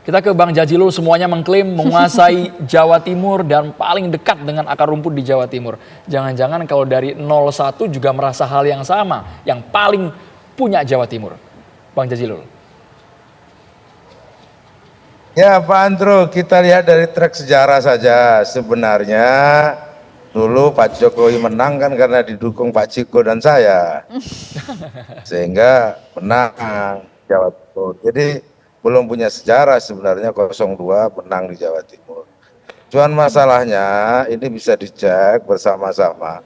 Kita ke Bang Jazilul, semuanya mengklaim menguasai Jawa Timur dan paling dekat dengan akar rumput di Jawa Timur. Jangan-jangan kalau dari 01 juga merasa hal yang sama, yang paling punya Jawa Timur. Bang Jazilul. Ya Pak Andro, kita lihat dari trek sejarah saja. Sebenarnya dulu Pak Jokowi menang kan karena didukung Pak Ciko dan saya. Sehingga menang Jawa Timur. Jadi belum punya sejarah sebenarnya 02 menang di Jawa Timur. Cuman masalahnya ini bisa dicek bersama-sama.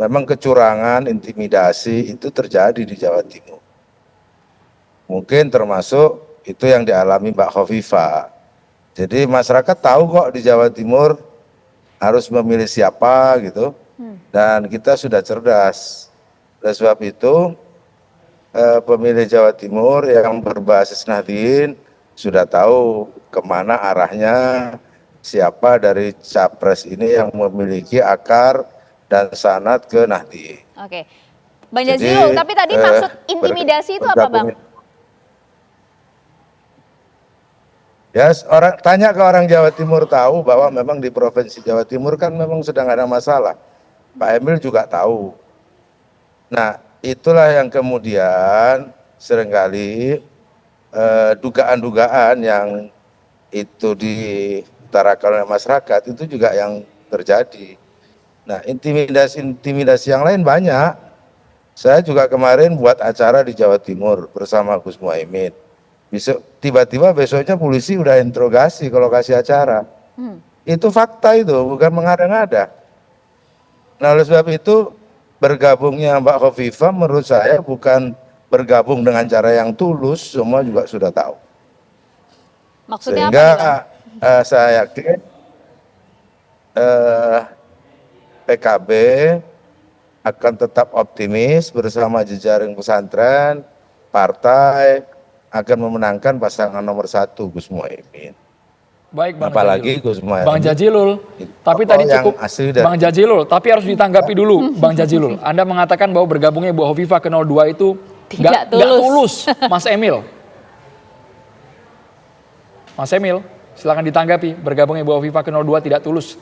Memang kecurangan, intimidasi itu terjadi di Jawa Timur. Mungkin termasuk itu yang dialami Mbak Khofifah. Jadi masyarakat tahu kok di Jawa Timur harus memilih siapa gitu. Dan kita sudah cerdas. Oleh sebab itu pemilih Jawa Timur yang berbasis Nahdien sudah tahu kemana arahnya, siapa dari capres ini yang memiliki akar dan sanad ke Nahdien. Oke, Bang Jazilul, tapi tadi maksud intimidasi itu apa, Bang? Ya, tanya ke orang Jawa Timur tahu bahwa memang di Provinsi Jawa Timur kan memang sedang ada masalah. Pak Emil juga tahu. Nah, itulah yang kemudian seringkali dugaan-dugaan yang itu diutarakan oleh masyarakat itu juga yang terjadi. Nah, intimidasi yang lain banyak. Saya juga kemarin buat acara di Jawa Timur bersama Gus Muhaimin. Tiba-tiba besoknya polisi udah interogasi ke lokasi acara. Itu fakta itu, bukan mengada-ngada. Nah, oleh sebab itu bergabungnya Mbak Khofifah menurut saya bukan bergabung dengan cara yang tulus, semua juga sudah tahu. Maksudnya sehingga apa, saya yakin PKB akan tetap optimis bersama jejaring pesantren, partai akan memenangkan pasangan nomor 1 Gus Muhaimin. Baik Bang Apalagi Jazilul. Gus Muhaimin. Bang Jazilul, tapi tadi cukup Bang Jazilul, tapi harus ditanggapi dulu Bang Jazilul. Anda mengatakan bahwa bergabungnya Bu Khofifah ke 02 itu nggak tulus, Mas Emil. Mas Emil, silakan ditanggapi bergabungnya Bu Khofifah ke 02 tidak tulus.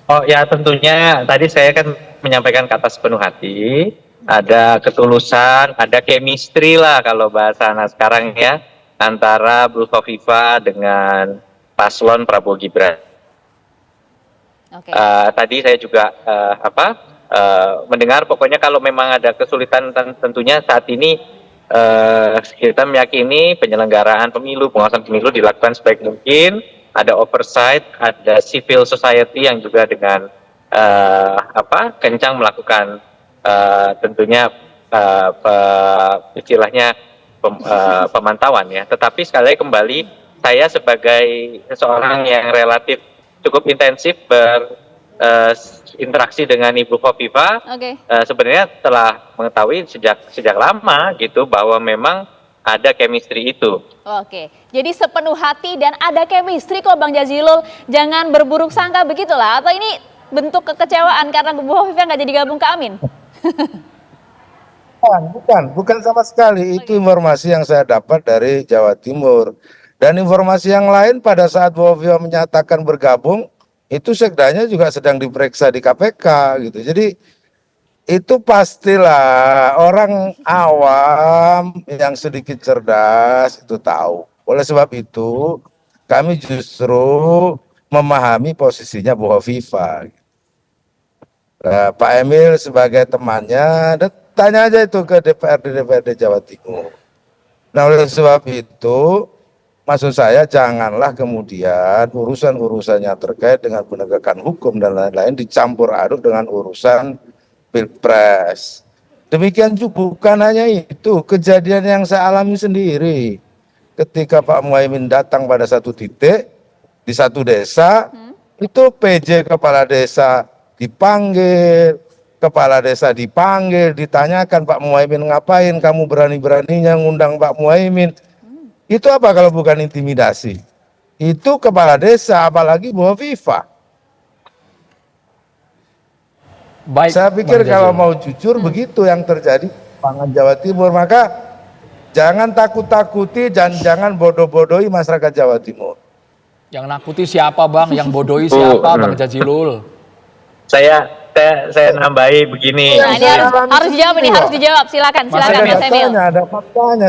Oh ya, tentunya tadi saya kan menyampaikan kata sepenuh hati, ada ketulusan, ada chemistry lah kalau bahasa anak sekarang ya, antara Bu Khofifah dengan paslon Prabowo Gibran. Tadi saya juga mendengar pokoknya kalau memang ada kesulitan tentunya saat ini kita meyakini penyelenggaraan pemilu, pengawasan pemilu dilakukan sebaik mungkin, ada oversight, ada civil society yang juga dengan kencang melakukan tentunya istilahnya pemantauan ya. Tetapi sekali lagi kembali saya sebagai seseorang yang relatif cukup intensif berinteraksi dengan Ibu Khofifah, sebenarnya telah mengetahui sejak lama gitu bahwa memang ada chemistry itu. Oke, jadi sepenuh hati dan ada chemistry kok Bang Jazilul. Jangan berburuk sangka begitulah. Atau ini bentuk kekecewaan karena Bu Khofifah nggak jadi gabung ke Amin? Bukan sama sekali. Itu informasi yang saya dapat dari Jawa Timur. Dan informasi yang lain pada saat Bu Khofifah menyatakan bergabung, itu sekdanya juga sedang diperiksa di KPK gitu. Jadi itu pastilah orang awam yang sedikit cerdas itu tahu. Oleh sebab itu kami justru memahami posisinya Bu Khofifah. Pak Emil sebagai temannya, tanya aja itu ke DPRD Jawa Timur. Nah, oleh sebab itu maksud saya janganlah kemudian urusan-urusannya terkait dengan penegakan hukum dan lain-lain dicampur aduk dengan urusan Pilpres. Demikian juga bukan hanya itu, kejadian yang saya alami sendiri. Ketika Pak Muhaimin datang pada satu titik di satu desa, itu PJ kepala desa dipanggil, kepala desa dipanggil, ditanyakan Pak Muhaimin ngapain, kamu berani-beraninya ngundang Pak Muhaimin. Itu apa kalau bukan intimidasi? Itu kepala desa, apalagi Bu Khofifah. Saya pikir kalau mau jujur begitu yang terjadi di Jawa Timur, maka jangan takut-takuti dan jangan bodoh-bodohi masyarakat Jawa Timur. Yang nakuti siapa Bang? Yang bodohi siapa Bang Jazilul? Saya nambahi begini. Nah, ini harus dijawab ini, harus dijawab. Silakan Ada Mas Emil. datanya, ada faktanya.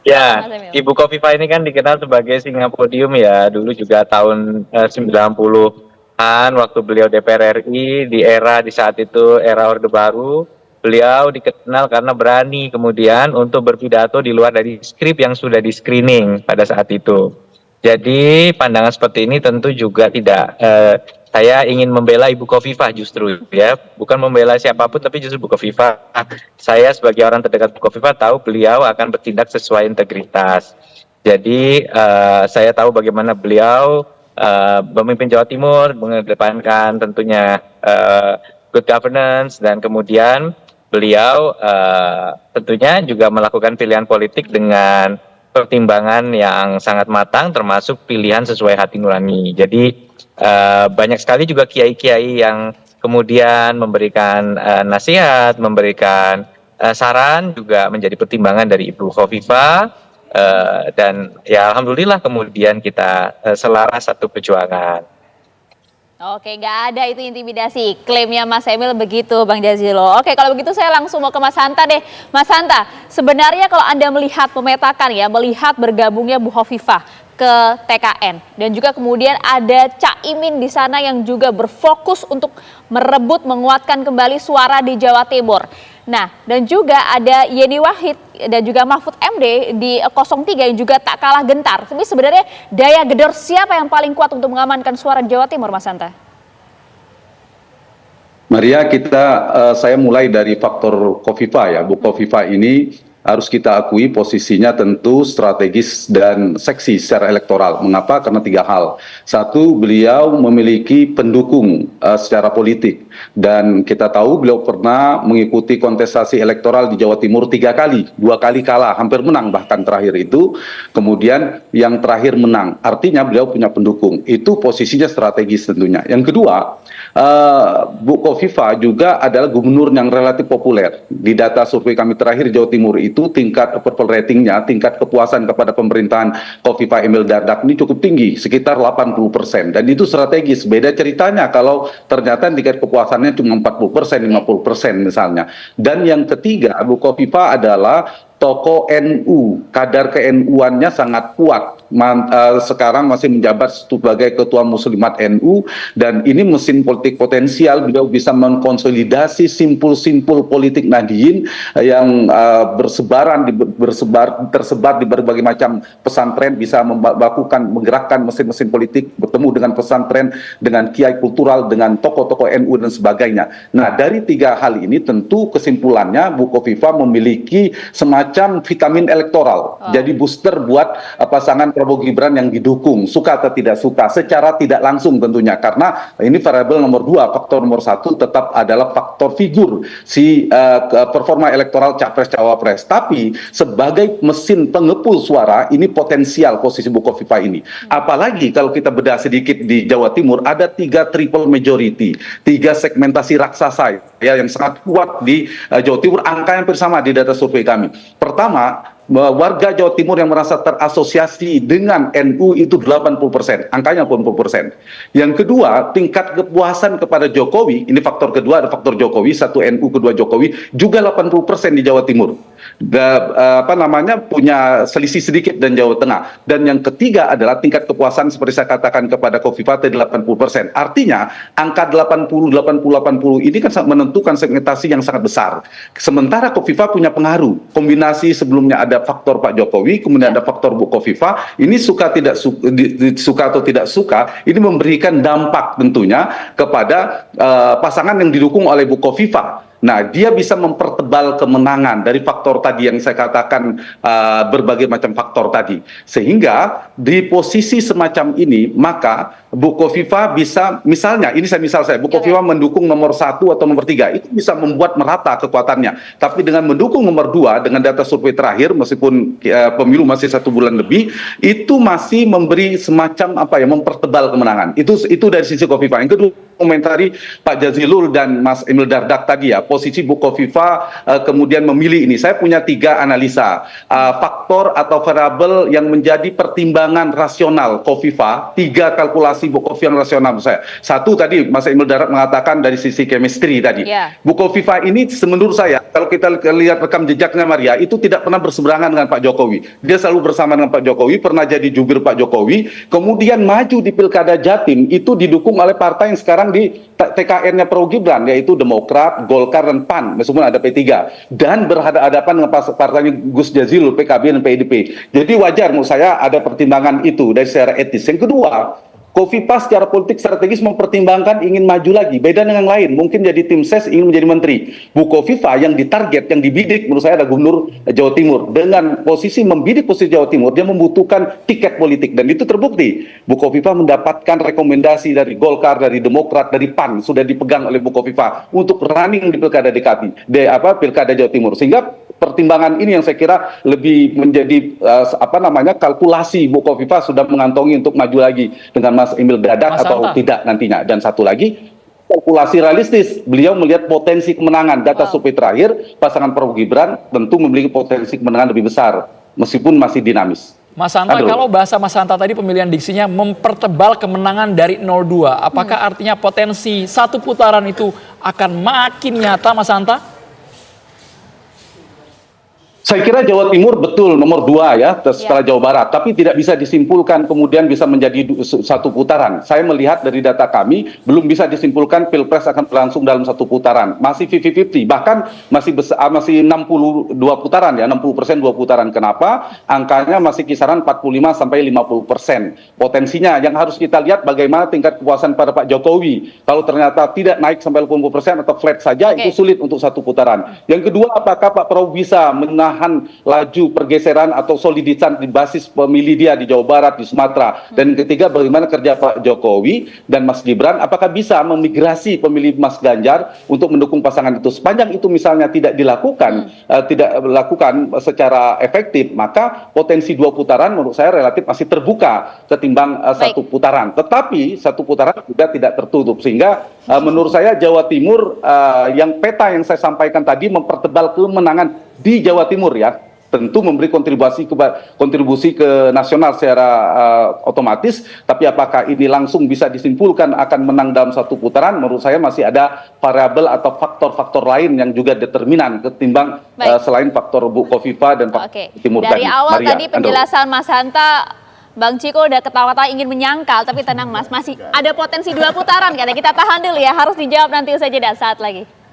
Ya, Mas Emil. Ibu Kofifa ini kan dikenal sebagai singa podium ya. Dulu juga tahun 90-an waktu beliau DPR RI di saat itu era Orde Baru, beliau dikenal karena berani kemudian untuk berpidato di luar dari skrip yang sudah di screening pada saat itu. Jadi pandangan seperti ini tentu juga tidak saya ingin membela Ibu Kofifa justru ya, bukan membela siapapun tapi justru Ibu Kofifa. Saya sebagai orang terdekat Ibu Kofifa tahu beliau akan bertindak sesuai integritas. Jadi saya tahu bagaimana beliau memimpin Jawa Timur, mengedepankan tentunya good governance dan kemudian beliau tentunya juga melakukan pilihan politik dengan pertimbangan yang sangat matang termasuk pilihan sesuai hati nurani. Jadi banyak sekali juga kiai-kiai yang kemudian memberikan nasihat, memberikan saran juga menjadi pertimbangan dari Ibu Kofifa dan ya alhamdulillah kemudian kita selaras satu perjuangan. Oke, nggak ada itu intimidasi. Klaimnya Mas Emil begitu, Bang Jazilul. Oke, kalau begitu saya langsung mau ke Mas Hanta deh. Mas Hanta, sebenarnya kalau Anda melihat memetakan ya, melihat bergabungnya Bu Hovifah ke TKN dan juga kemudian ada Caimin di sana yang juga berfokus untuk merebut menguatkan kembali suara di Jawa Timur. Nah, dan juga ada Yeni Wahid dan juga Mahfud MD di 03 yang juga tak kalah gentar. Tapi sebenarnya daya gedor siapa yang paling kuat untuk mengamankan suara Jawa Timur, Mas Hanta? Maria, saya mulai dari faktor Kofifa ya. Bu Kofifa ini harus kita akui posisinya tentu strategis dan seksi secara elektoral. Mengapa? Karena 3 hal. Satu, beliau memiliki pendukung secara politik. Dan kita tahu beliau pernah mengikuti kontestasi elektoral di Jawa Timur 3 kali. 2 kali kalah, hampir menang bahkan terakhir itu. Kemudian yang terakhir menang. Artinya beliau punya pendukung. Itu posisinya strategis tentunya. Yang kedua, Bu Kofifa juga adalah gubernur yang relatif populer. Di data survei kami terakhir di Jawa Timur itu tingkat approval ratingnya, tingkat kepuasan kepada pemerintahan Kofifa Emil Dardak ini cukup tinggi, sekitar 80%. Dan itu strategis. Beda ceritanya kalau ternyata tingkat kepuasannya cuma 40%, 50% misalnya. Dan yang ketiga, Bu Kofifa adalah tokoh NU, kadar ke-NU-annya sangat kuat. Sekarang masih menjabat sebagai ketua muslimat NU dan ini mesin politik potensial. Beliau bisa mengkonsolidasi simpul-simpul politik Nahdliyin yang tersebar di berbagai macam pesantren, bisa menggerakkan mesin-mesin politik, bertemu dengan pesantren, dengan kiai kultural, dengan tokoh-tokoh NU dan sebagainya. Nah, dari 3 hal ini tentu kesimpulannya Bu Kofifa memiliki semacam vitamin elektoral. Jadi booster buat pasangan Prabowo Gibran yang didukung, suka atau tidak suka, secara tidak langsung tentunya, karena ini variabel nomor 2, faktor nomor 1 tetap adalah faktor figur si performa elektoral capres-cawapres. Tapi sebagai mesin pengepul suara, ini potensial posisi Bu Kofifa ini. Apalagi kalau kita bedah sedikit di Jawa Timur, ada 3 triple majority, 3 segmentasi raksasa ya yang sangat kuat di Jawa Timur, angka yang bersama di data survei kami. Pertama, warga Jawa Timur yang merasa terasosiasi dengan NU itu 80%, angkanya 80%. Yang kedua, tingkat kepuasan kepada Jokowi, ini faktor kedua, ada faktor Jokowi, 1 NU, kedua Jokowi, juga 80% di Jawa Timur. Punya selisih sedikit dan Jawa Tengah. Dan yang ketiga adalah tingkat kepuasan seperti saya katakan kepada Kofifa tadi 80%. Artinya angka 80 ini kan menentukan segmentasi yang sangat besar. Sementara Kofifa punya pengaruh. Kombinasi sebelumnya ada faktor Pak Jokowi, kemudian ada faktor Bu Kofifa. Ini suka atau tidak suka, ini memberikan dampak tentunya kepada pasangan yang didukung oleh Bu Kofifa. Nah, dia bisa mempertebal kemenangan dari faktor tadi yang saya katakan, berbagai macam faktor tadi. Sehingga di posisi semacam ini, maka Bu Kofifa bisa, misalnya, ini Bu Kofifa mendukung nomor 1 atau nomor 3, itu bisa membuat merata kekuatannya. Tapi dengan mendukung nomor 2, dengan data survei terakhir, meskipun pemilu masih 1 bulan lebih, itu masih memberi semacam mempertebal kemenangan. Itu dari sisi Kofifa. Yang kedua, komentari Pak Jazilul dan Mas Emil Dardak tadi ya, posisi Bu Kofifa kemudian memilih ini. Saya punya 3 analisa faktor atau variabel yang menjadi pertimbangan rasional Kofifa, 3 kalkulasi Bu Kofifa yang rasional menurut saya. Satu tadi Mas Emil Dardak mengatakan dari sisi chemistry tadi. Bu Kofifa ini menurut saya kalau kita lihat rekam jejaknya Maria itu tidak pernah berseberangan dengan Pak Jokowi. Dia selalu bersama dengan Pak Jokowi, pernah jadi jubir Pak Jokowi, kemudian maju di Pilkada Jatim itu didukung oleh partai yang sekarang di TKN-nya Prabowo Gibran, yaitu Demokrat, Golkar, dan PAN, meskipun ada P3, dan berhadapan dengan partainya Gus Jazilul, PKB, dan PDIP. Jadi wajar menurut saya ada pertimbangan itu dari secara etis. Yang kedua, Kofifa secara politik strategis mempertimbangkan ingin maju lagi, beda dengan yang lain, mungkin jadi tim ses ingin menjadi menteri. Bu Kofifa yang ditarget, yang dibidik menurut saya ada Gubernur Jawa Timur. Dengan posisi membidik posisi Jawa Timur, dia membutuhkan tiket politik dan itu terbukti. Bu Kofifa mendapatkan rekomendasi dari Golkar, dari Demokrat, dari PAN sudah dipegang oleh Bu Kofifa untuk running di Pilkada DKI, Pilkada Jawa Timur. Sehingga pertimbangan ini yang saya kira lebih menjadi kalkulasi Bu Kofifa sudah mengantongi untuk maju lagi dengan Mas Emil Dardak atau tidak nantinya. Dan satu lagi, kalkulasi realistis. Beliau melihat potensi kemenangan. Data survei terakhir, pasangan Prabowo Gibran tentu memiliki potensi kemenangan lebih besar, meskipun masih dinamis. Mas Hanta, kalau bahasa Mas Hanta tadi pemilihan diksinya mempertebal kemenangan dari 02. Apakah artinya potensi satu putaran itu akan makin nyata, Mas Hanta? Saya kira Jawa Timur betul nomor 2 ya setelah Jawa Barat, tapi tidak bisa disimpulkan kemudian bisa menjadi satu putaran. Saya melihat dari data kami belum bisa disimpulkan Pilpres akan berlangsung dalam satu putaran, masih 50-50, bahkan masih 62 putaran ya, 60% 2 putaran. Kenapa? Angkanya masih kisaran 45 sampai 50%. Potensinya yang harus kita lihat bagaimana tingkat kepuasan pada Pak Jokowi. Kalau ternyata tidak naik sampai 80% atau flat saja, itu sulit untuk satu putaran. Yang kedua, apakah Pak Prabowo bisa menahan laju pergeseran atau soliditas di basis pemilih dia di Jawa Barat, di Sumatera. Dan ketiga, bagaimana kerja Pak Jokowi dan Mas Gibran, apakah bisa memigrasi pemilih Mas Ganjar untuk mendukung pasangan itu. Sepanjang itu misalnya tidak dilakukan secara efektif, maka potensi 2 putaran menurut saya relatif masih terbuka ketimbang satu putaran. Tetapi satu putaran juga tidak tertutup, sehingga menurut saya Jawa Timur yang peta yang saya sampaikan tadi mempertebal kemenangan di Jawa Timur ya, tentu memberi kontribusi ke nasional secara otomatis, tapi apakah ini langsung bisa disimpulkan akan menang dalam satu putaran, menurut saya masih ada variabel atau faktor-faktor lain yang juga determinan ketimbang selain faktor Bu Kofifa dan faktor Timur dari tadi. awal Maria, tadi penjelasan Mas Hanta, Bang Ciko udah ketawa-tawa ingin menyangkal, tapi tenang Mas, masih ada potensi 2 putaran. Kita tahan dulu ya, harus dijawab nanti usai jeda saat lagi.